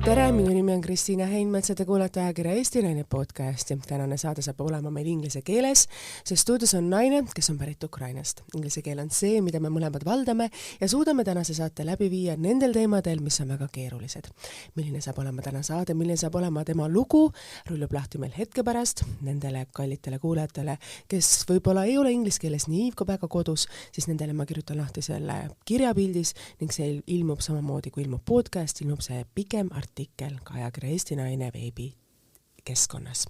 tere, minu nimi on Kristiina Heinmets ja te kuulete ajakirja Eesti Naine podcasti. Tänane saade saab olema meil inglise keeles, sest stuudios on naine, kes on pärit Ukrainast. Inglise keel on see, mida me mõlemad valdame ja suudame tänase saate läbi viia nendel teemadel, mis on väga keerulised. Milline saab olema täna saade, milline saab olema tema lugu, rullub lahti meil hetke pärast. Nendele kallitele kuulajatele, kes võib-olla ei ole inglise keeles nii väga kodus, siis nendele ma kirjutan lahti selle kirjapildis ning see ilmub samamoodi, kui ilmub podcast, ilmub see pikem artikkel ka ajakirja Eesti Naine veebi keskkonnas.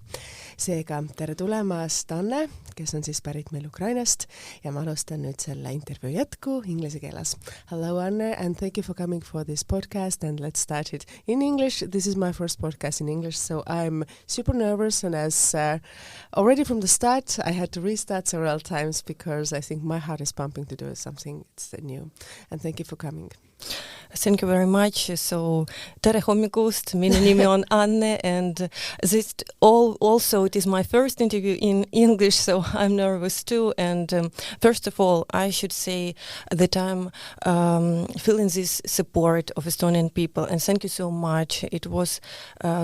Seega tere tulemast Anne, kes on siis pärit meil Ukrainast ja ma alustan nüüd selle intervjuu jätku inglise keeles. Hello Anne and thank you for coming for this podcast and let's start it in English. This is my first podcast in English, so I'm super nervous and as already from the start I had to restart several times because I think my heart is pumping to do something it's new. And thank you for coming. Thank you very much. So, tere hommikust, minu nimi on Anne and this also it is my first interview in English, so I'm nervous too. And first of all, I should say that I'm feeling this support of Estonian people and thank you so much. It was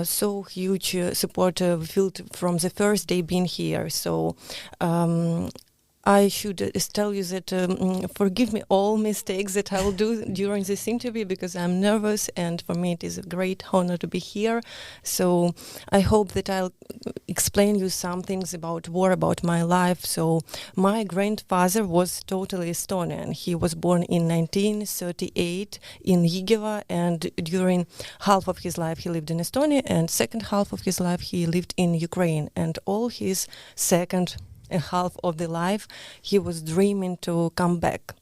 so huge support we felt from the first day being here. So, I should tell you that forgive me all mistakes that I will do during this interview because I'm nervous and for me it is a great honor to be here. So I hope that I'll explain you some things about war, about my life. So my grandfather was totally Estonian. He was born in 1938 in Jõgeva and during half of his life he lived in Estonia and second half of his life he lived in Ukraine and all his second half of the life he was dreaming to come back.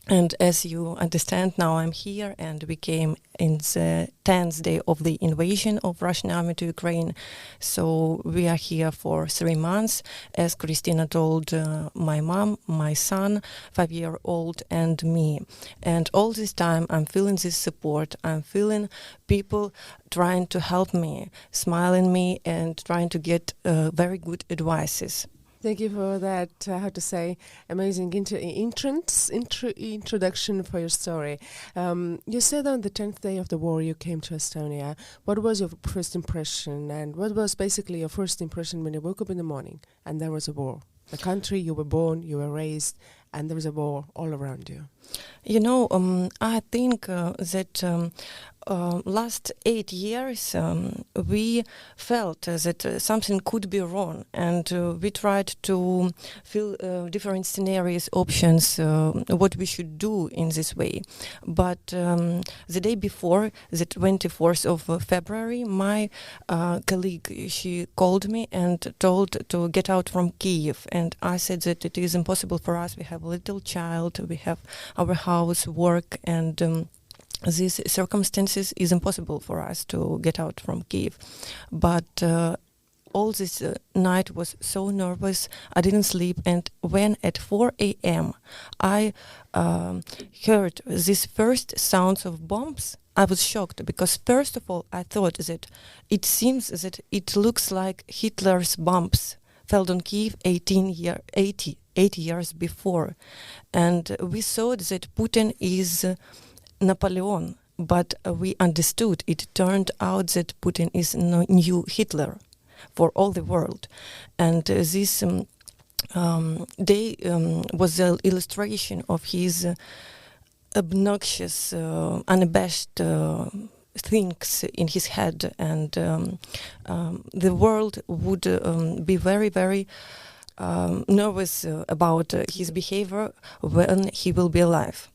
And as you understand, now I'm here and we came in the 10th day of the invasion of Russian army to Ukraine. So we are here for 3 months, as Christina told my mom, my son, 5-year-old and me. And all this time I'm feeling this support. I'm feeling people trying to help me, smiling me and trying to get very good advices. Thank you for that, amazing introduction for your story. You said on the 10th day of the war you came to Estonia. What was your first impression and what was basically your first impression when you woke up in the morning and there was a war? The country you were born, you were raised, and there was a war all around you. You know, I think that last 8 years we felt that something could be wrong and we tried to feel different scenarios, options, what we should do in this way. But the day before, the 24th of February, my colleague, she called me and told to get out from Kyiv. And I said that it is impossible for us. We have a little child, we have our house, work, and these circumstances is impossible for us to get out from Kyiv. But all this night was so nervous, I didn't sleep, and when at 4 a.m. I heard these first sounds of bombs, I was shocked because first of all I thought that it seems that it looks like Hitler's bombs fell on Kyiv 8 years before. And we thought that Putin is Napoleon, but we understood it turned out that Putin is new Hitler for all the world. And this day was the illustration of his obnoxious, unabashed things in his head, and the world would be very, very nervous about his behavior when he will be alive.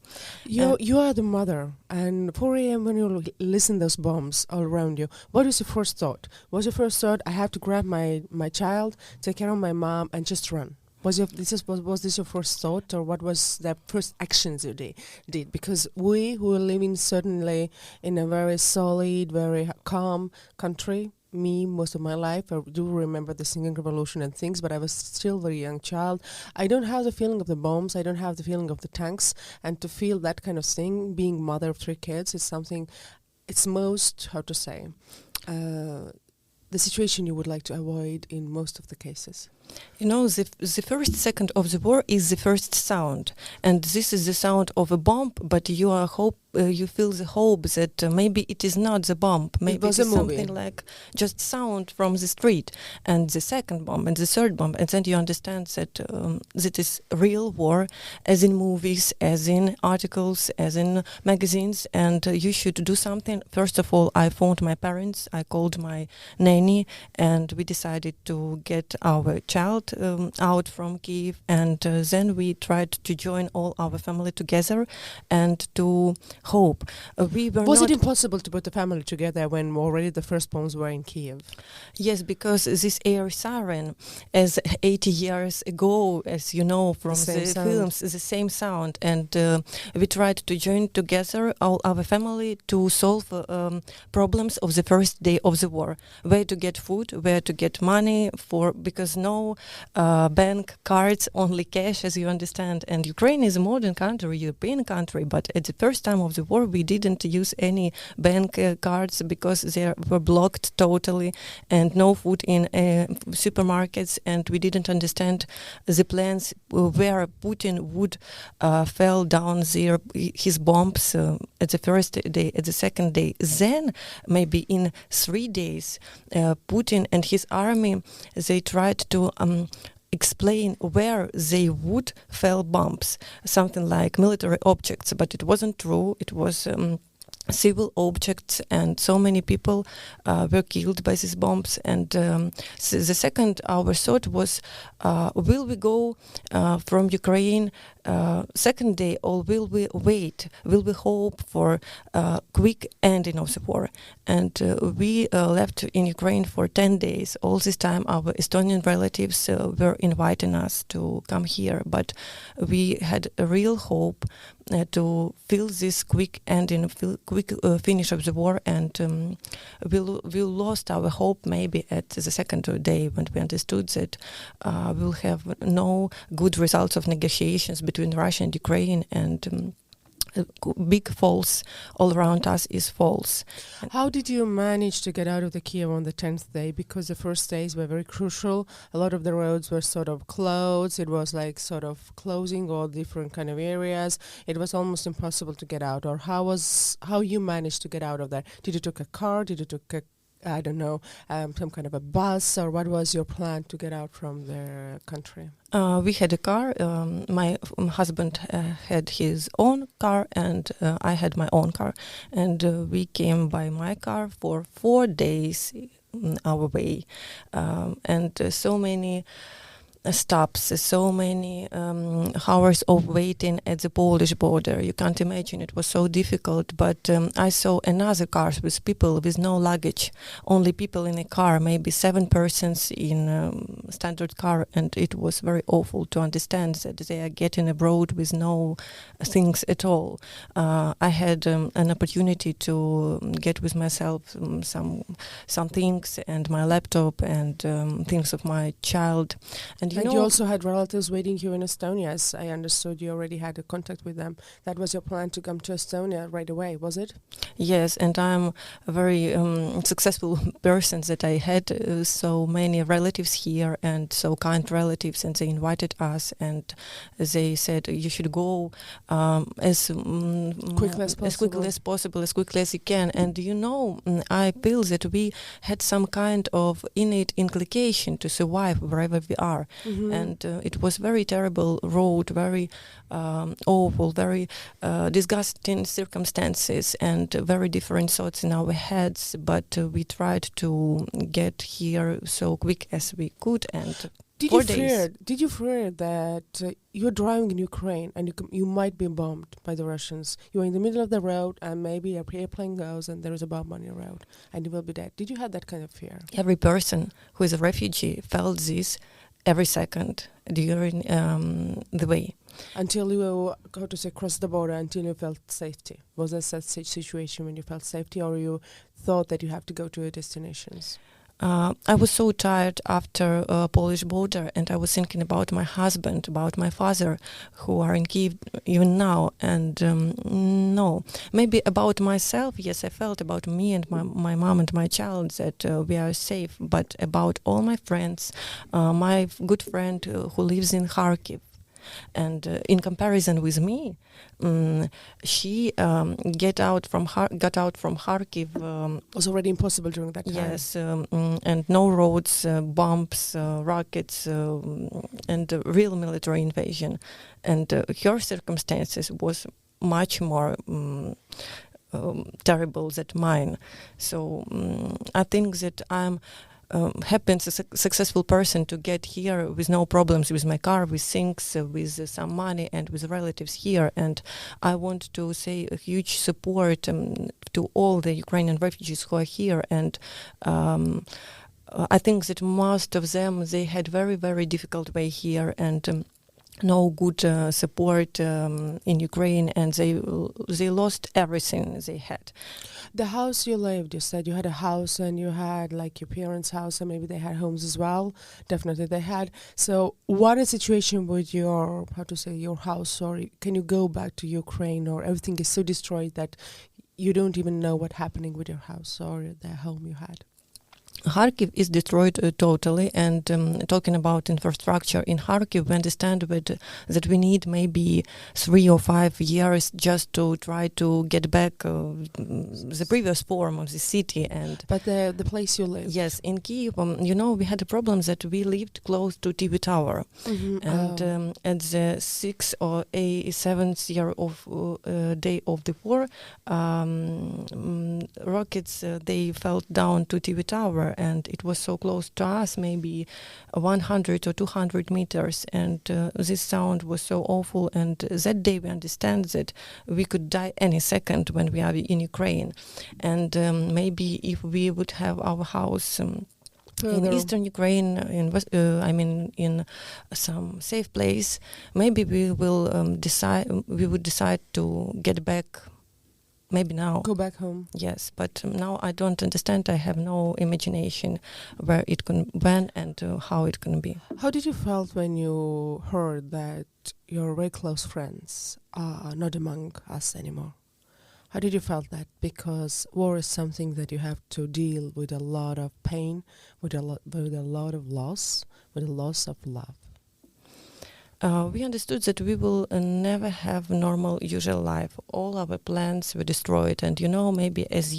You are the mother, and 4 a.m. when you listen those bombs all around you, what is your first thought? Was your first thought, I have to grab my child, take care of my mom, and just run? Was this your first thought, or what was the first actions you did? Because we who are living certainly in a very solid, very calm country, me most of my life, I do remember the singing revolution and things, but I was still a very young child. I don't have the feeling of the bombs, I don't have the feeling of the tanks, and to feel that kind of thing, being mother of 3 kids, is something, it's most, the situation you would like to avoid in most of the cases. You know, the first second of the war is the first sound, and this is the sound of a bomb. But you feel the hope that maybe it is not the bomb. Maybe it is something like just sound from the street, and the second bomb and the third bomb, and then you understand that that is real war, as in movies, as in articles, as in magazines, and you should do something. First of all, I phoned my parents. I called my nanny, and we decided to get our child out from Kiev, and then we tried to join all our family together and to hope. Was it impossible to put the family together when already the first bombs were in Kiev? Yes, because this air siren, as 80 years ago, as you know from the films, the same sound, and we tried to join together all our family to solve problems of the first day of the war. Where to get food, where to get money because no bank cards, only cash, as you understand. And Ukraine is a modern country, European country, but at the first time of the war we didn't use any bank cards because they were blocked totally, and no food in supermarkets, and we didn't understand the plans where Putin would fell down his bombs at the first day, at the second day. Then maybe in 3 days Putin and his army, they tried to explain where they would fell bombs, something like military objects, but it wasn't true. It was civil objects, and so many people were killed by these bombs. And the second our thought was, will we go from Ukraine second day, or will we wait? Will we hope for quick ending of the war? And we left in Ukraine for 10 days. All this time our Estonian relatives were inviting us to come here, but we had a real hope to feel this quick ending, quick finish of the war, and we lost our hope maybe at the second day when we understood that we'll have no good results of negotiations between Russia and Ukraine, and big false all around us is false. How did you manage to get out of the Kiev on the 10th day? Because the first days were very crucial. A lot of the roads were sort of closed. It was like sort of closing all different kind of areas. It was almost impossible to get out. Or how you managed to get out of there? Did you took a car? Did you took a some kind of a bus, or what was your plan to get out from the country? We had a car. My husband had his own car, and I had my own car. And we came by my car for 4 days our way. And so many stops, so many hours of waiting at the Polish border. You can't imagine, it was so difficult. But I saw another cars with people with no luggage, only people in a car, maybe 7 persons in a standard car, and it was very awful to understand that they are getting abroad with no things at all. I had an opportunity to get with myself some things, and my laptop, and things of my child. And you also had relatives waiting here in Estonia, as I understood. You already had a contact with them. That was your plan, to come to Estonia right away, was it? Yes, and I'm a very successful person that I had so many relatives here, and so kind relatives, and they invited us, and they said you should go as quickly as possible, as quickly as you can. And I feel that we had some kind of innate inclination to survive wherever we are. Mm-hmm. And it was very terrible road, very awful, very disgusting circumstances, and very different thoughts in our heads. But we tried to get here so quick as we could. And Did you fear that you're driving in Ukraine and you might be bombed by the Russians? You're in the middle of the road, and maybe an airplane goes and there is a bomb on your road and you will be dead. Did you have that kind of fear? Every person who is a refugee felt this every second during the way. Until you cross the border, until you felt safety. Was there such a situation when you felt safety, or you thought that you have to go to your destinations? I was so tired after Polish border, and I was thinking about my husband, about my father, who are in Kyiv even now, and no, maybe about myself. Yes, I felt about me and my mom and my child that we are safe, but about all my friends, my good friend who lives in Kharkiv. And in comparison with me, she got out from Kharkiv. Was already impossible during that time. Yes, and no roads, bombs, rockets, and real military invasion. And her circumstances was much more terrible than mine. So I think that I'm happy and successful person to get here with no problems with my car, with things, with some money, and with relatives here. And I want to say a huge support to all the Ukrainian refugees who are here. And I think that most of them, they had very, very difficult way here, and no good support in Ukraine, and they lost everything they had. The house you lived, you said you had a house and you had like your parents' house, and maybe they had homes as well. Definitely they had. So what is the situation with your, your house, or can you go back to Ukraine, or everything is so destroyed that you don't even know what's happening with your house or the home you had? Kharkiv is destroyed totally, and talking about infrastructure in Kharkiv, we understand that we need maybe 3 or 5 years just to try to get back the previous form of the city. But the place you live? Yes, in Kyiv, we had a problem that we lived close to TV Tower, and at the 6th or 7th year of day of the war, rockets they fell down to TV Tower. And it was so close to us, maybe 100 or 200 meters, and this sound was so awful. And that day we understand that we could die any second when we are in Ukraine. And maybe if we would have our house in eastern Ukraine, in some safe place, maybe we would decide to get back. Maybe now. Go back home. Yes, but now I don't understand. I have no imagination when and how it can be. How did you felt when you heard that your very close friends are not among us anymore? How did you felt that? Because war is something that you have to deal with a lot of pain, with a lot of loss, with a loss of love. We understood that we will never have normal, usual life. All our plans were destroyed. And maybe as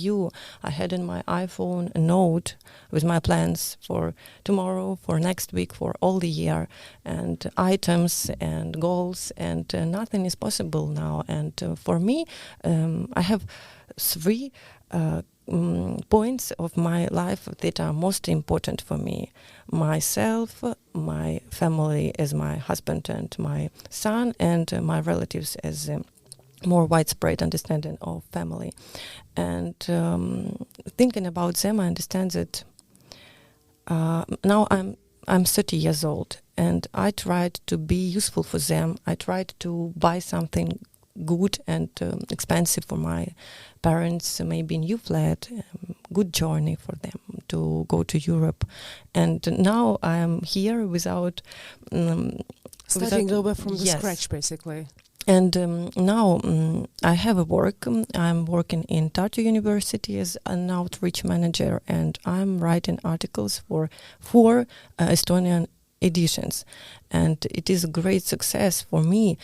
I had in my iPhone a note with my plans for tomorrow, for next week, for all the year, and items and goals, and nothing is possible now. And for me, I have 3 points of my life that are most important for me: myself, my family as my husband and my son, and my relatives as a more widespread understanding of family. And thinking about them, I understand that now I'm 30 years old, and I tried to be useful for them. I tried to buy something good and expensive for my parents, maybe new flat, good journey for them to go to Europe. And now I am here without starting over from the scratch, basically. And now I have a work. I'm working in Tartu University as an outreach manager, and I'm writing articles for 4 Estonian editions. And it is a great success for me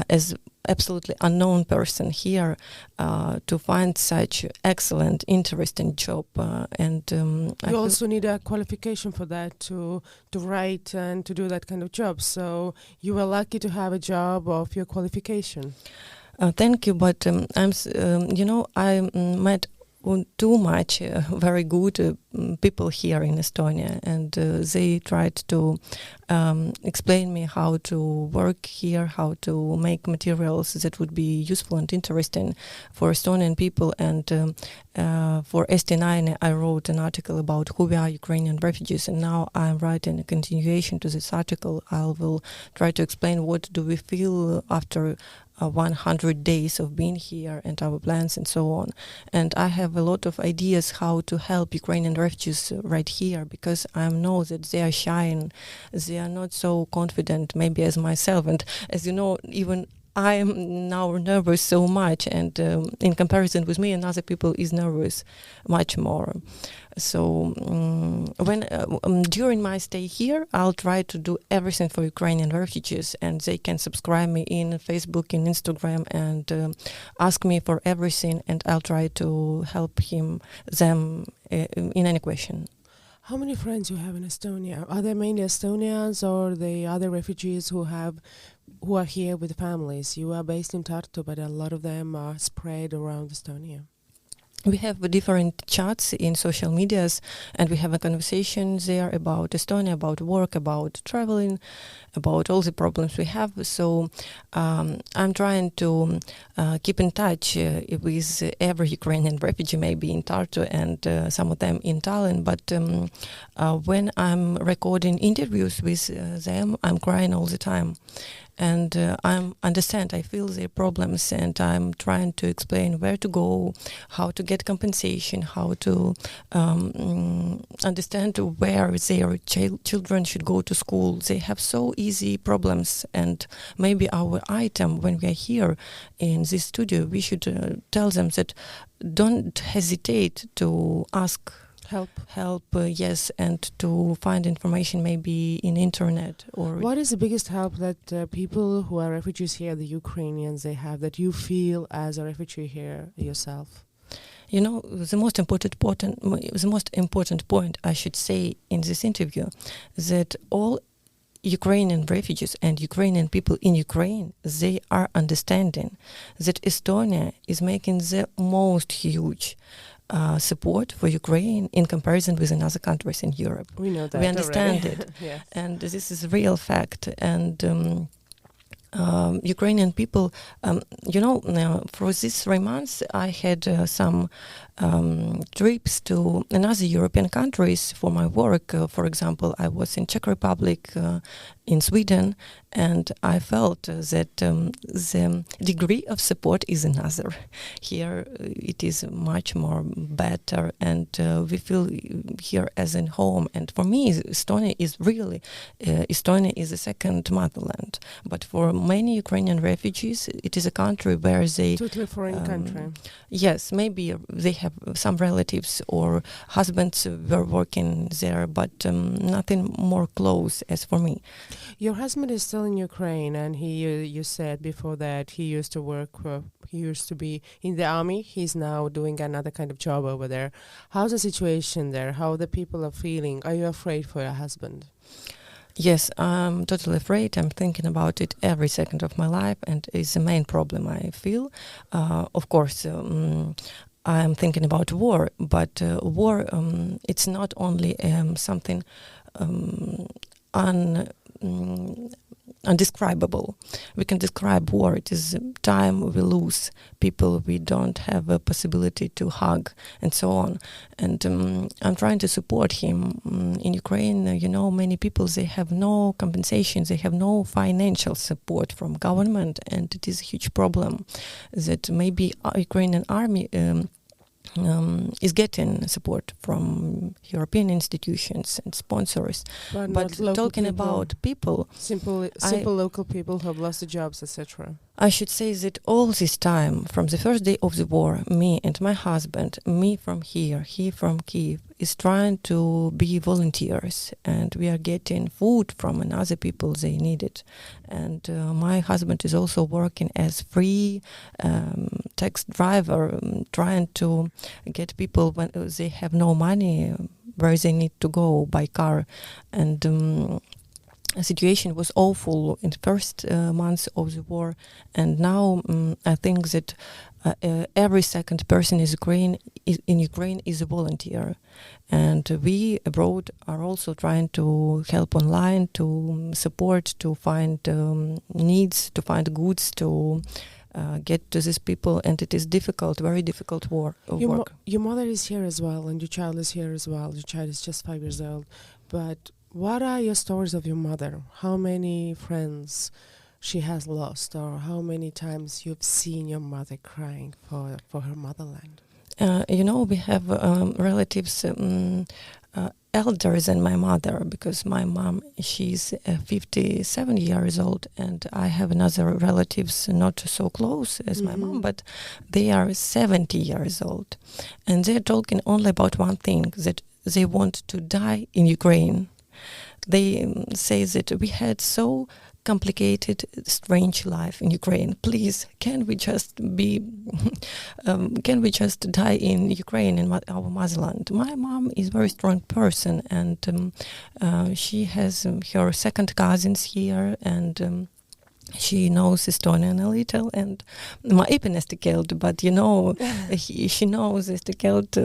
as absolutely unknown person here to find such excellent, interesting job. You also need a qualification for that, to write and to do that kind of job. So you were lucky to have a job of your qualification. Thank you, but I met too much very good people here in Estonia, and they tried to explain me how to work here, how to make materials that would be useful and interesting for Estonian people. And for Eesti9 I wrote an article about who we are, Ukrainian refugees, and now I'm writing a continuation to this article. I will try to explain what do we feel after 100 days of being here and our plans and so on. And I have a lot of ideas how to help Ukrainian refugees right here, because I know that they are shy and they are not so confident maybe as myself. And as you know, even I am now nervous so much, and in comparison with me and other people is nervous much more. So when during my stay here, I'll try to do everything for Ukrainian refugees, and they can subscribe me in Facebook, in Instagram, and ask me for everything, and I'll try to help them in any question. How many friends you have in Estonia? Are they mainly Estonians or the other refugees who are here with families? You are based in Tartu, but a lot of them are spread around Estonia. We have different chats in social medias, and we have a conversation there about Estonia, about work, about traveling, about all the problems we have. So I'm trying to keep in touch with every Ukrainian refugee, maybe in Tartu and some of them in Tallinn. But when I'm recording interviews with them, I'm crying all the time. And I feel their problems, and I'm trying to explain where to go, how to get compensation, how to understand where their children should go to school. They have so easy problems, and maybe our item when we are here in this studio, we should tell them that don't hesitate to ask help, yes, and to find information maybe in internet. Or what is the biggest help that people who are refugees here, the Ukrainians, they have, that you feel as a refugee here yourself? You know, the most important point I should say in this interview, that all Ukrainian refugees and Ukrainian people in Ukraine, they are understanding that Estonia is making the most huge support for Ukraine in comparison with other countries in Europe. We know that. We understand already. it. Yes. And this is a real fact. And Ukrainian people, for these 3 months, I had some trips to another European countries for my work. For example, I was in Czech Republic, in Sweden, and I felt that the degree of support is another. Here it is much more better, and we feel here as in home. And for me, Estonia is a second motherland. But for many Ukrainian refugees, it is a country where they... Totally foreign country. Yes, maybe they have some relatives or husbands were working there, but nothing more close as for me. Your husband is still in Ukraine, and you said before that he used to work, he used to be in the army. He's now doing another kind of job over there. How's the situation there? How the people are feeling? Are you afraid for your husband? Yes, I'm totally afraid. I'm thinking about it every second of my life, and it's the main problem I feel. Of course, I'm thinking about war, but war, it's not only something undescribable. We can describe war. It is time we lose, people we don't have a possibility to hug, and so on. And I'm trying to support him. In Ukraine, many people, they have no compensation, they have no financial support from government, and it is a huge problem that maybe Ukrainian army is getting support from European institutions and sponsors. But talking about people, simple local people who have lost their jobs, etc. I should say that all this time, from the first day of the war, me and my husband, me from here, he from Kyiv, is trying to be volunteers, and we are getting food from other people they need it. And my husband is also working as free taxi driver, trying to get people when they have no money where they need to go by car. And the situation was awful in the first months of the war, and now I think that every second person in Ukraine is a volunteer, and we abroad are also trying to help online, to support, to find needs, to find goods, to get to these people, and it is difficult, very difficult work. Your mother is here as well, and your child is here as well. Your child is just 5 years old, but what are your stories of your mother? How many friends she has lost, or how many times you've seen your mother crying for her motherland? We have relatives elder than my mother, because my mom, she's 57 years old, and I have another relatives not so close as my mom, but they are 70 years old, and they're talking only about one thing, that they want to die in Ukraine. They say that we had so complicated, strange life in Ukraine. Please, can we just die in Ukraine, in our motherland? My mom is a very strong person, and she has her second cousins here, and she knows Estonian a little, and ma õpin eesti keelt, but she knows eesti keelt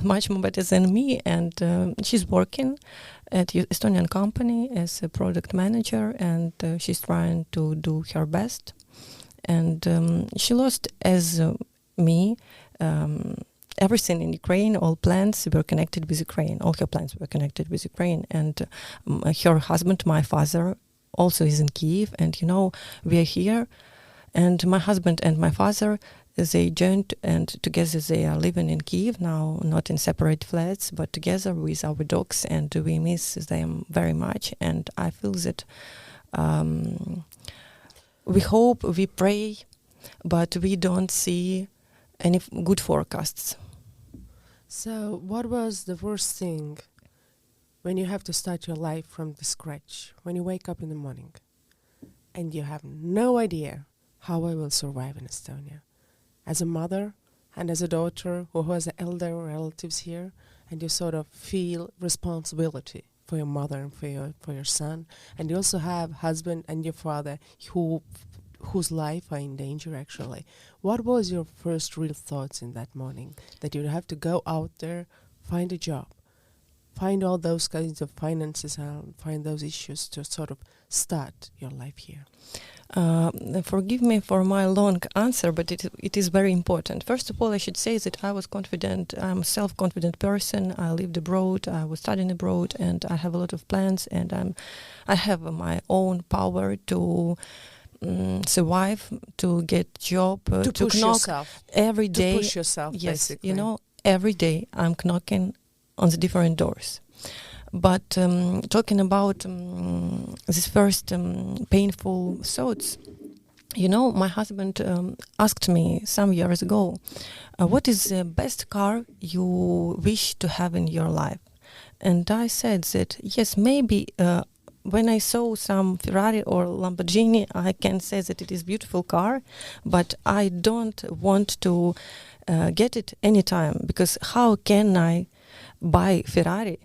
much more better than me, and she's working at Estonian company as a product manager, and she's trying to do her best. And she lost, as me, everything in Ukraine. All plans were connected with Ukraine. All her plans were connected with Ukraine. And her husband, my father, also is in Kyiv. And, we are here. And my husband and my father, they joined, and together they are living in Kyiv now, not in separate flats, but together with our dogs, and we miss them very much. And I feel that we hope, we pray, but we don't see any good forecasts. So what was the worst thing when you have to start your life from the scratch, when you wake up in the morning and you have no idea how I will survive in Estonia? As a mother and as a daughter who has elder relatives here, and you sort of feel responsibility for your mother and for your son, and you also have husband and your father whose life are in danger actually. What was your first real thoughts in that morning? That you have to go out there, find a job, find all those kinds of finances, and find those issues to sort of start your life here? Forgive me for my long answer, but it is very important. First of all, I should say that I was confident. I'm a self-confident person. I lived abroad. I was studying abroad, and I have a lot of plans, and I have my own power to survive, to get job, to push knock yourself every day. To push yourself, yes, basically. Every day I'm knocking on the different doors. But talking about this first painful thoughts, my husband asked me some years ago, what is the best car you wish to have in your life? And I said that, yes, maybe when I saw some Ferrari or Lamborghini, I can say that it is a beautiful car, but I don't want to get it anytime, because how can I buy Ferrari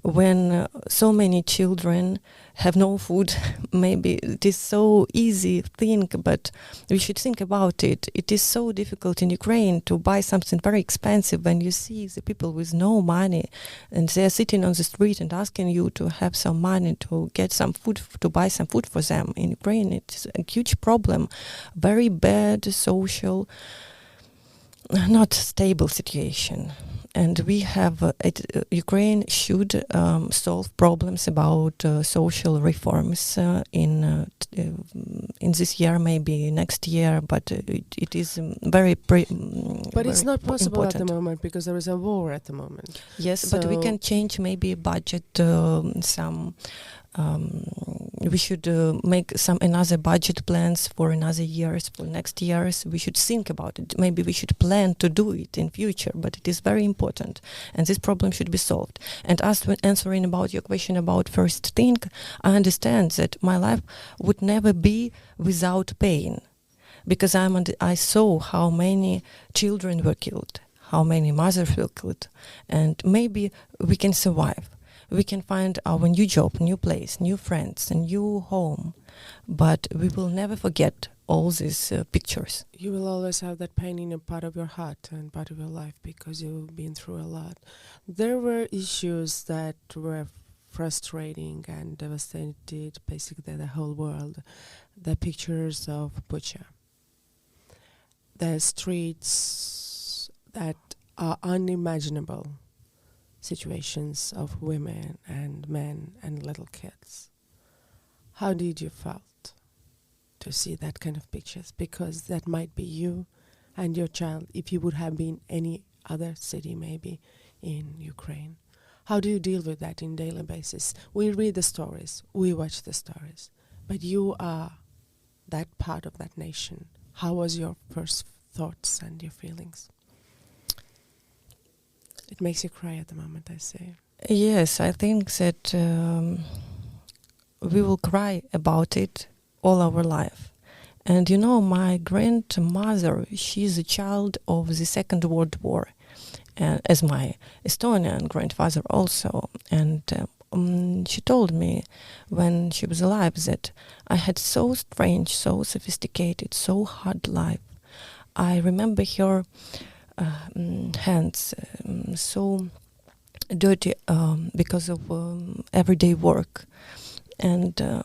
when so many children have no food? Maybe it is so easy thing, but we should think about it. It is so difficult in Ukraine to buy something very expensive when you see the people with no money, and they are sitting on the street and asking you to have some money to get some food, to buy some food for them. In Ukraine, it's a huge problem, very bad social, not stable situation. And we have, Ukraine should solve problems about social reforms in this year, maybe next year, but it is very But it's not possible important at the moment, because there is a war at the moment. Yes, So but we can change maybe budget, some we should make some another budget plans for another years, for next years. We should think about it. Maybe we should plan to do it in future, but it is very important, and this problem should be solved. And answering about your question about first thing, I understand that my life would never be without pain, because I saw how many children were killed, how many mothers were killed, and maybe we can survive. We can find our new job, new place, new friends, a new home, but we will never forget all these pictures. You will always have that pain in a part of your heart and part of your life, because you've been through a lot. There were issues that were frustrating and devastated basically the whole world. The pictures of Poja, the streets that are unimaginable situations of women and men and little kids. How did you felt? to see that kind of pictures, because that might be you and your child if you would have been any other city maybe in Ukraine. How do you deal with that in daily basis? We read the stories, we watch the stories, but you are that part of that nation. How was your first thoughts and your feelings? It makes you cry at the moment, I say. Yes, I think that we will cry about it all our life. And you know, my grandmother, she's a child of the Second World War, as my Estonian grandfather also. And she told me when she was alive that I had so strange, so sophisticated, so hard life. I remember her hands so dirty because of everyday work. And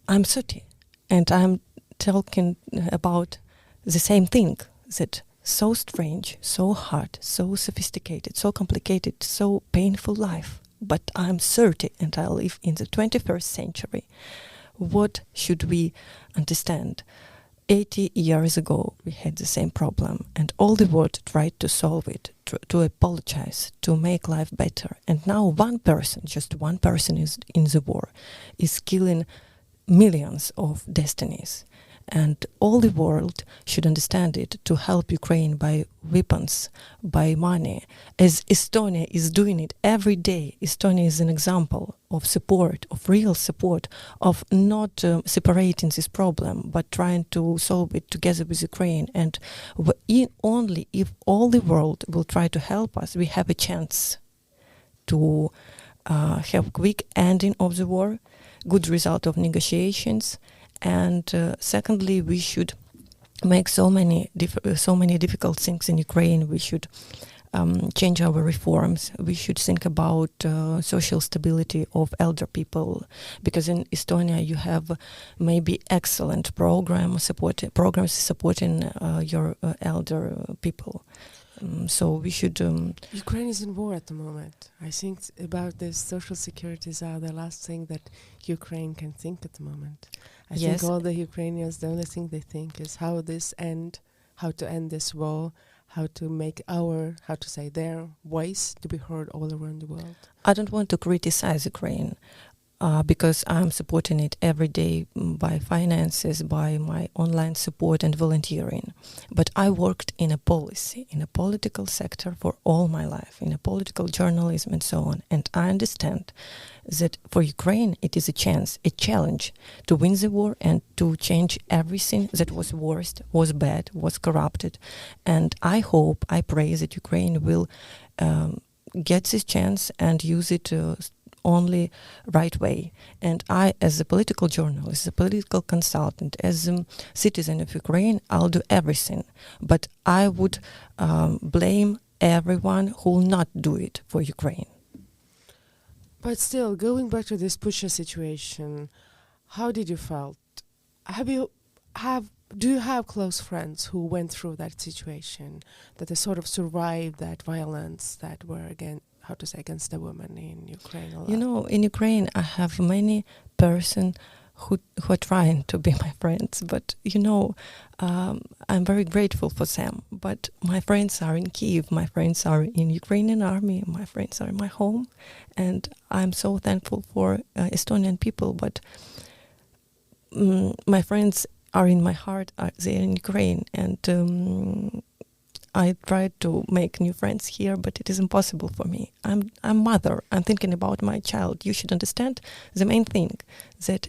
I'm 30, and I'm talking about the same thing, that so strange, so hard, so sophisticated, so complicated, so painful life. But I'm 30 and I live in the 21st century. What should we understand? 80 years ago we had the same problem, and all the world tried to solve it, to apologize, to make life better. And now one person, just one person is in the war, is killing millions of destinies. And all the world should understand it, to help Ukraine by weapons, by money, as Estonia is doing it every day. Estonia is an example of support, of real support, of not separating this problem, but trying to solve it together with Ukraine. And only if all the world will try to help us, we have a chance to have quick ending of the war, good result of negotiations. And secondly, we should make so many difficult things in Ukraine. We should change our reforms. We should think about social stability of elder people, because in Estonia you have maybe excellent programs supporting your elder people. So we should... Ukraine is in war at the moment. I think about this social securities are the last thing that Ukraine can think at the moment. I think all the Ukrainians, the only thing they think is how to end this war, how to make their voice to be heard all around the world. I don't want to criticize Ukraine, because I'm supporting it every day by finances, by my online support and volunteering. But I worked in a policy, in a political sector for all my life, in a political journalism and so on. And I understand that for Ukraine it is a challenge to win the war and to change everything that was worst, was bad, was corrupted. And I pray that Ukraine will get this chance and use it only right way. And I, as a political journalist, a political consultant, as a citizen of Ukraine, I'll do everything. But I would blame everyone who will not do it for Ukraine. But still, going back to this Pusha situation, how did you felt? Do you have close friends who went through that situation, that they sort of survived that violence that were against the woman in Ukraine? You know, in Ukraine I have many persons who are trying to be my friends, but you know, I'm very grateful for them. But my friends are in Kyiv, my friends are in Ukrainian army, my friends are in my home, and I'm so thankful for Estonian people. But my friends are in my heart, they're in Ukraine, and I tried to make new friends here, but it is impossible for me. I'm mother. I'm thinking about my child. You should understand the main thing, that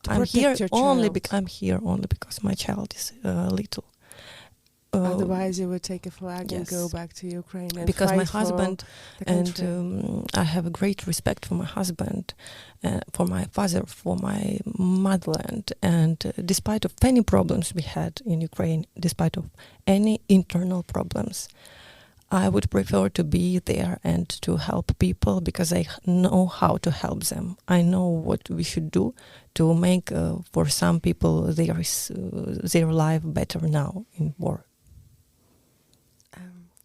I'm here only because my child is little. Otherwise, you would take a flag and go back to Ukraine and because fight my husband and I have a great respect for my husband, for my father, for my motherland, and despite of any problems we had in Ukraine, despite of any internal problems, I would prefer to be there and to help people, because I know how to help them. I know what we should do to make for some people their life better now in war.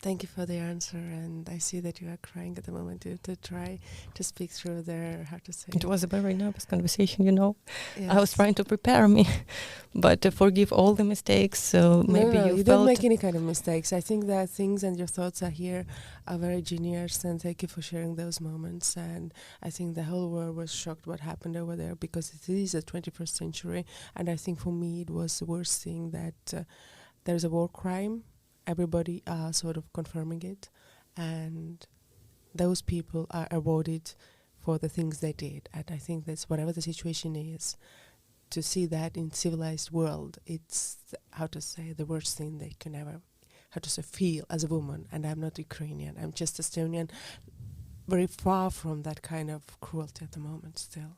Thank you for the answer, and I see that you are crying at the moment to try to speak through their, how to say. It was a very nervous conversation, you know. Yes. I was trying to prepare me, but forgive all the mistakes. So maybe no, you don't felt make any kind of mistakes. I think that things and your thoughts are here are very genius, and thank you for sharing those moments. And I think the whole world was shocked what happened over there, because it is the 21st century, and I think for me it was the worst thing that there's a war crime. Everybody are sort of confirming it, and those people are awarded for the things they did. And I think that's whatever the situation is, to see that in civilized world, it's, how to say, the worst thing they can ever, how to say, feel as a woman. And I'm not Ukrainian, I'm just Estonian, very far from that kind of cruelty at the moment still.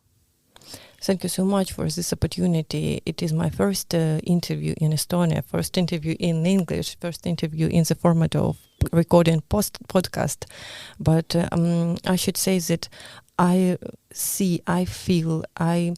Thank you so much for this opportunity. It is my first interview in Estonia, first interview in English, first interview in the format of recording podcast. But I should say that I see, I feel, I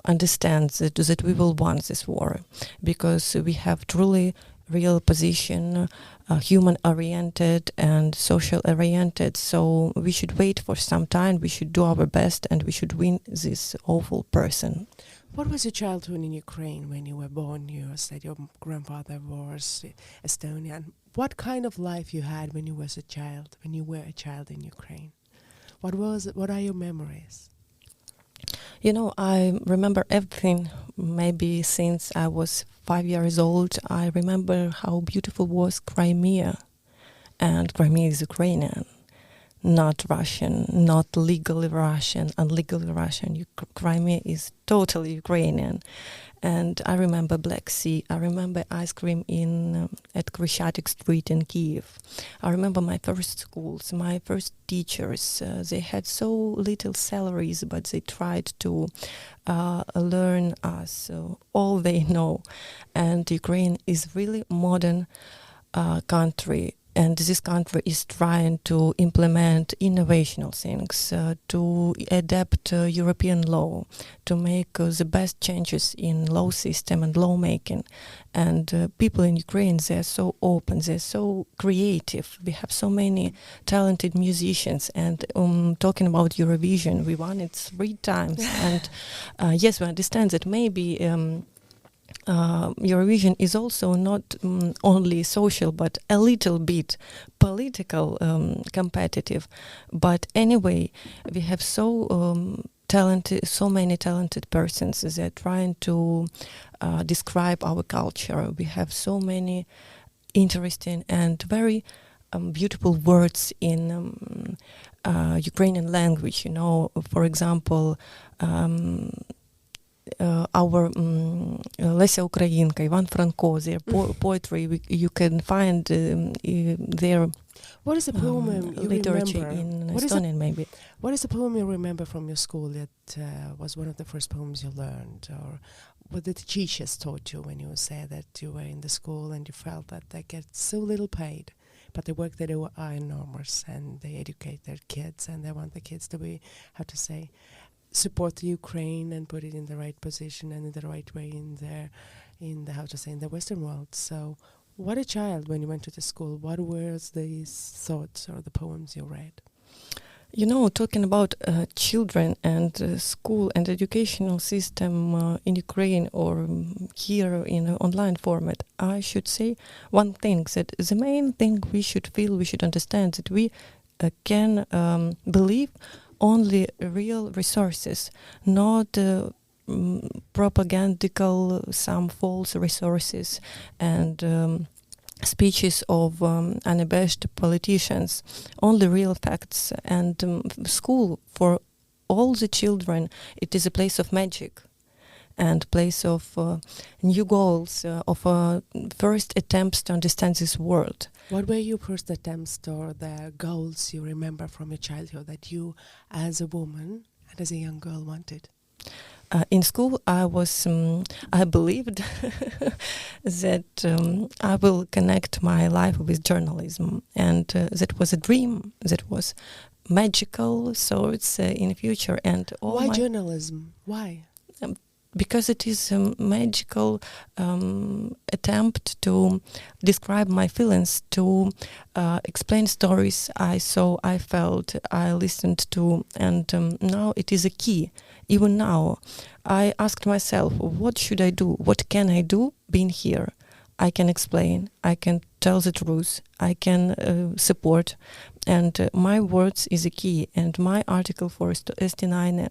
understand that we will win this war, because we have truly real position, human-oriented and social-oriented. So we should wait for some time, we should do our best, and we should win this awful person. What was your childhood in Ukraine when you were born? You said your grandfather was Estonian. What kind of life you had when you were a child in Ukraine? What are your memories? You know, I remember everything. Maybe since I was 5 years old, I remember how beautiful was Crimea. And Crimea is Ukrainian, not Russian, not legally Russian, illegally Russian. Crimea is totally Ukrainian. And I remember Black Sea. I remember ice cream at Krishchatik Street in Kiev. I remember my first schools, my first teachers. They had so little salaries, but they tried to learn us all they know. And Ukraine is really modern country. And this country is trying to implement innovational things, to adapt European law, to make the best changes in law system and lawmaking. And people in Ukraine, they're so open, they're so creative. We have so many talented musicians. And talking about Eurovision, we won it 3 times. And yes, we understand that maybe Eurovision is also not only social, but a little bit political, competitive. But anyway, we have so many talented persons that are trying to describe our culture. We have so many interesting and very beautiful words in Ukrainian language. You know, for example, our Леся Українка, Іван Франко, their poetry, you can find their what is the poem you literature remember? In Estonian, maybe. What is the poem you remember from your school that was one of the first poems you learned? Or what the teachers taught you when you said that you were in the school and you felt that they get so little paid, but the work they do are enormous, and they educate their kids, and they want the kids to be, how to say, support the Ukraine and put it in the right position and in the right way in the how to say, in the Western world. So what a child, when you went to the school, what were these thoughts or the poems you read? You know, talking about children and school and educational system in Ukraine or here in an online format, I should say one thing, that the main thing we should feel, we should understand that we can believe only real resources, not propagandical, some false resources and speeches of unabashed politicians, only real facts. And school, for all the children, it is a place of magic and place of new goals, of first attempts to understand this world. What were your first attempts or the goals you remember from your childhood that you, as a woman and as a young girl, wanted? In school, I believed that I will connect my life with journalism, and that was a dream that was magical. So it's in the future, and why journalism? Why? because it is a magical attempt to describe my feelings, to explain stories I saw, I felt, I listened to, and now it is a key. Even now, I asked myself, what should I do? What can I do being here? I can explain, I can tell the truth, I can support, and my words is a key. And my article for Eesti Naine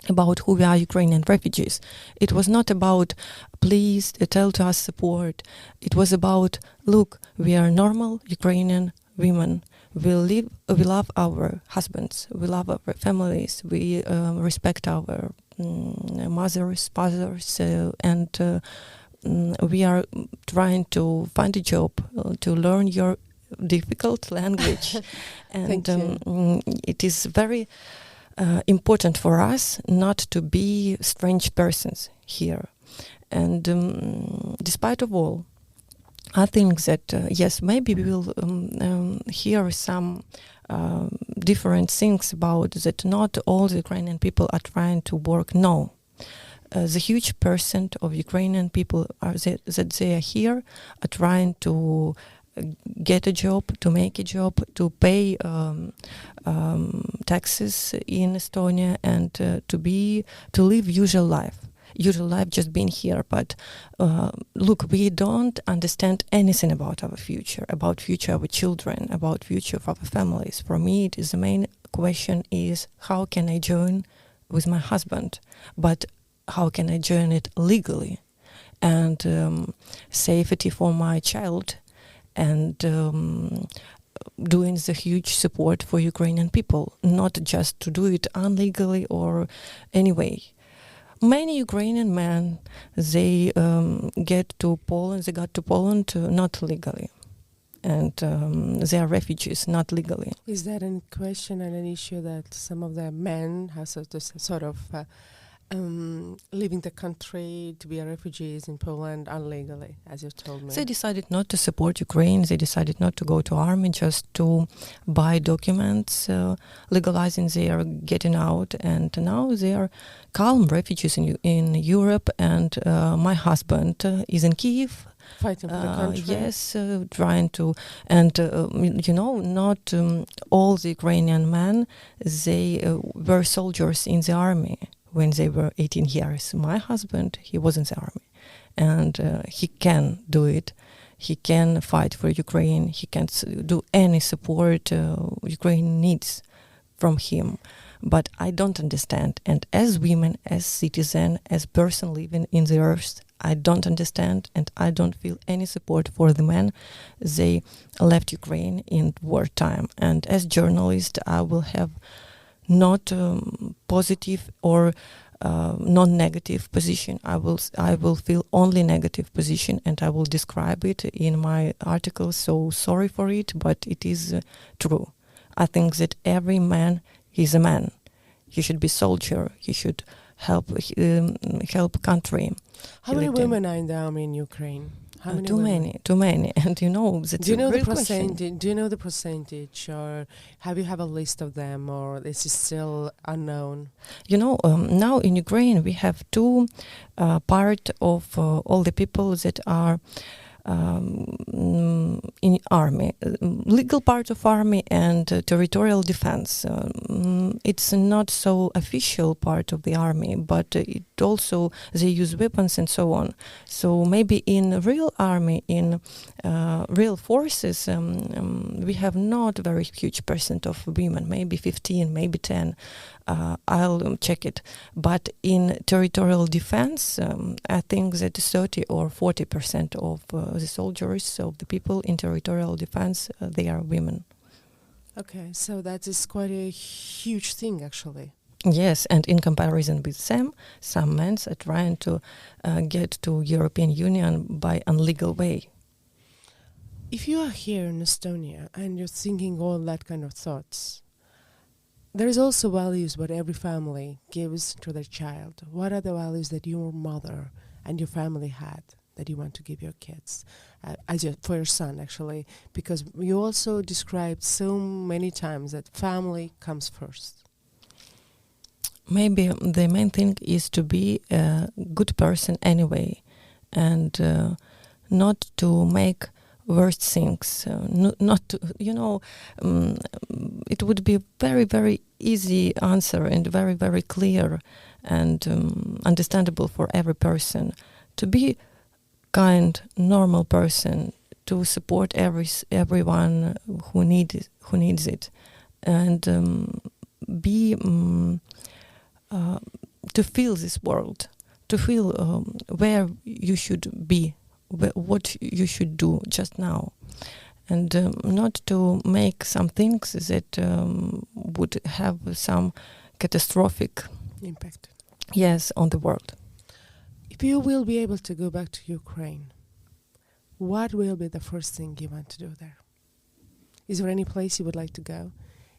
about who we are, Ukrainian refugees, it was not about please tell to us support. It was about, look, we are normal Ukrainian women. We love our husbands, we love our families, we respect our mothers, fathers, and we are trying to find a job, to learn your difficult language. And it is very important for us not to be strange persons here. And despite of all, I think that, yes, maybe we will hear some different things about that not all the Ukrainian people are trying to work. No. The huge percent of Ukrainian people that they are here are trying to get a job, to make a job, to pay taxes in Estonia, and to live usual life. Usual life just being here. But look, we don't understand anything about our future of our children, about future of our families. For me, it is the main question is how can I join with my husband? But how can I join it legally? And safety for my child, and doing the huge support for Ukrainian people, not just to do it illegally or anyway. Many Ukrainian men, they got to Poland not legally, and they are refugees not legally. Is that a question and an issue that some of the men have sort of leaving the country to be refugees in Poland illegally, as you told me? They decided not to support Ukraine. They decided not to go to army, just to buy documents, legalizing their getting out. And now they are calm refugees in Europe. And my husband is in Kyiv. Fighting for the country. Yes, trying to, and not all the Ukrainian men, they were soldiers in the army when they were 18 years. My husband, he was in the army, and he can do it. He can fight for Ukraine. He can do any support Ukraine needs from him. But I don't understand. And as women, as citizen, as person living in the earth, I don't understand, and I don't feel any support for the men. They left Ukraine in wartime. And as journalist, I will have not positive or non-negative position. I will feel only negative position, and I will describe it in my article. So sorry for it, but it is true. I think that every man is a man. He should be soldier. He should help country. How many women are in the army in Ukraine? How many too many. And that's do you know a the great question. percentage? Do you know the percentage, or have you a list of them, or this is still unknown? Now in Ukraine we have two part of all the people that are in army, legal part of army and territorial defense. It's not so official part of the army, but it also they use weapons and so on. So maybe in real army, in real forces, we have not a very huge percent of women, maybe 15, maybe 10. I'll check it. But in territorial defense, I think that 30 or 40% of the soldiers, of the people in territorial defense, they are women. Okay, so that is quite a huge thing, actually. Yes, and in comparison with them, some men are trying to get to European Union by unlegal way. If you are here in Estonia and you're thinking all that kind of thoughts, there is also values what every family gives to their child. What are the values that your mother and your family had that you want to give your kids, for your son, actually? Because you also described so many times that family comes first. maybe the main thing is to be a good person anyway, and not to make worst things. Not to, it would be very, very easy answer and very, very clear and understandable for every person. To be kind, normal person, to support everyone who needs it, and be to feel this world, to feel where you should be, what you should do just now, and not to make some things that would have some catastrophic impact. Yes, on the world. If you will be able to go back to Ukraine, what will be the first thing you want to do there? Is there any place you would like to go?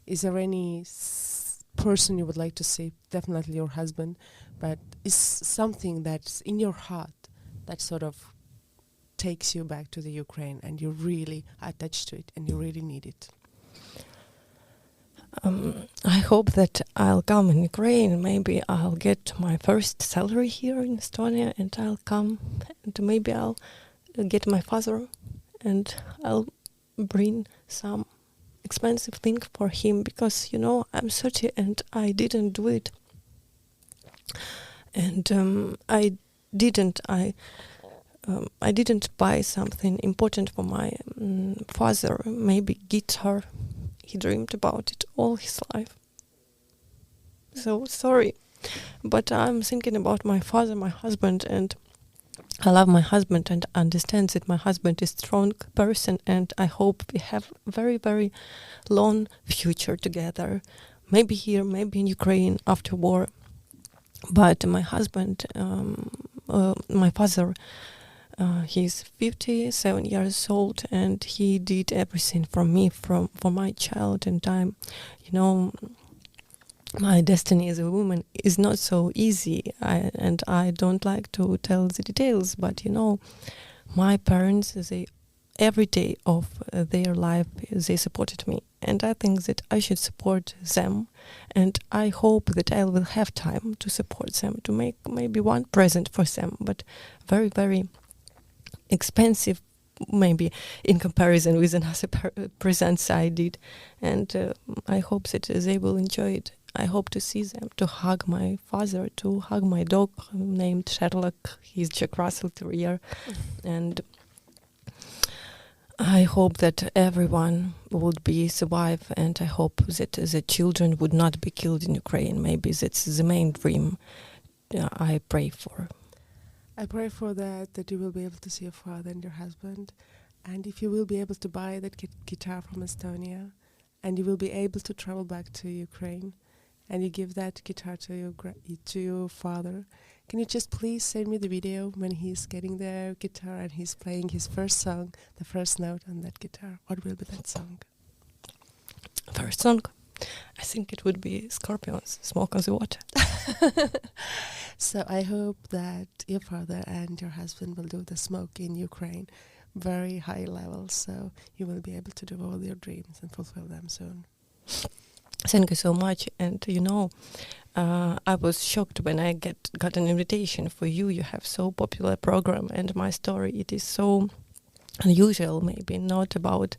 Is there any person you would like to see? Definitely your husband, but is something that's in your heart that sort of takes you back to the Ukraine and you're really attached to it and you really need it? I hope that I'll come in Ukraine. Maybe I'll get my first salary here in Estonia and I'll come, and maybe I'll get my father and I'll bring some expensive thing for him, because I'm 30 and I didn't do it, and I didn't buy something important for my father, maybe guitar. He dreamed about it all his life. So sorry, but I'm thinking about my father, my husband, and I love my husband and understand that my husband is a strong person, and I hope we have very, very long future together. Maybe here, maybe in Ukraine after war. But my husband, my father, he's 57 years old, and he did everything for me, for my child, and my destiny as a woman is not so easy, and I don't like to tell the details, but my parents, every day of their life, they supported me, and I think that I should support them, and I hope that I will have time to support them, to make maybe one present for them, but very, very expensive, maybe in comparison with another presents I did, and I hope that they will enjoy it. I hope to see them, to hug my father, to hug my dog named Sherlock. He's Jack Russell Terrier, and I hope that everyone would be survive, and I hope that the children would not be killed in Ukraine. Maybe that's the main dream I pray for. I pray for that you will be able to see your father and your husband, and if you will be able to buy that guitar from Estonia, and you will be able to travel back to Ukraine, and you give that guitar to your father, can you just please send me the video when he's getting the guitar and he's playing his first song, the first note on that guitar? What will be that song? First song? I think it would be Scorpions, Smoke on the Water. So I hope that your father and your husband will do the smoke in Ukraine very high level, so you will be able to do all your dreams and fulfill them soon. Thank you so much. And I was shocked when I got an invitation for you. You have so popular program, and my story, it is so unusual, maybe not about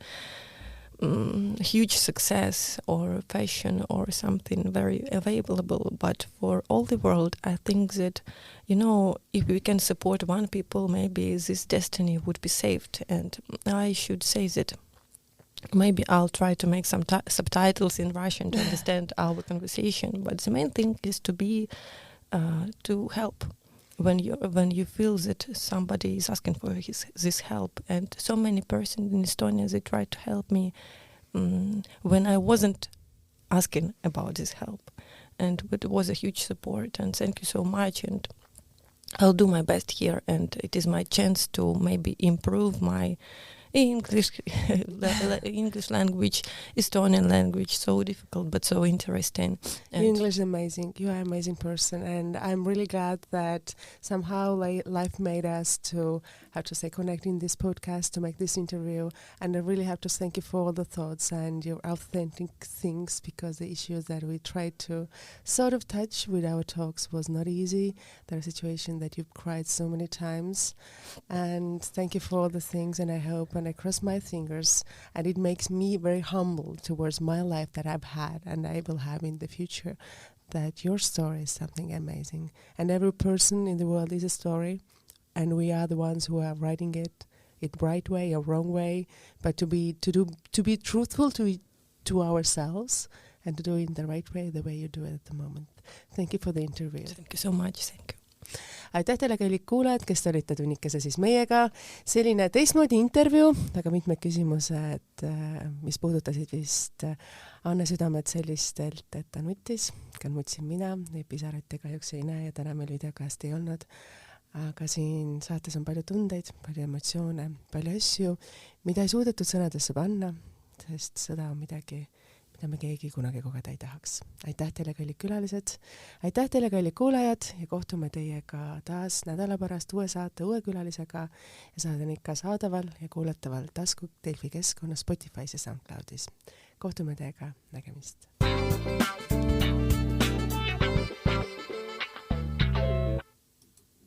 huge success or fashion or something very available, but for all the world. I think that if we can support one people, maybe this destiny would be saved. And I should say that maybe I'll try to make some subtitles in Russian to understand our conversation, but the main thing is to be to help when you feel that somebody is asking for this help. And so many persons in Estonia, they tried to help me when I wasn't asking about this help, and it was a huge support, and thank you so much. And I'll do my best here, and it is my chance to maybe improve my English, English language, Estonian language, so difficult but so interesting. And English is amazing. You are an amazing person, and I'm really glad that somehow life made us to, connect in this podcast to make this interview. And I really have to thank you for all the thoughts and your authentic things, because the issues that we tried to sort of touch with our talks was not easy. There are situations that you've cried so many times, and thank you for all the things. And I hope, and I cross my fingers, and it makes me very humble towards my life that I've had and I will have in the future, that your story is something amazing. And every person in the world is a story, and we are the ones who are writing it right way or wrong way, but to be truthful to ourselves and to do it in the right way, the way you do it at the moment. Thank you for the interview. Thank you so much. Thank you. Aitäh teile, kallid kuulajad, kes te olite tunnikese siis meiega. Selline teistmoodi intervjuu, aga mitmed küsimused, mis puudutasid vist Anne südamed sellistelt, et ta nutis, ka nutsin mina, neid pisaraid te kahjuks ei näe ja täna meil videokast ei olnud. Aga siin saates on palju tundeid, palju emotsioone, palju asju, mida ei suudetud sõnadesse panna, sest sõda on midagi, mida me keegi kunagi kogeda ei tahaks. Aitäh teile, kallid külalised, aitäh teile, kallid kuulajad, ja kohtume teiega taas nädala pärast uue saate, uue külalisega, ja saade on ikka saadaval ja kuulataval tasku Delfi keskkonnas, Spotify's ja SoundCloudis. Kohtume teiega, nägemist!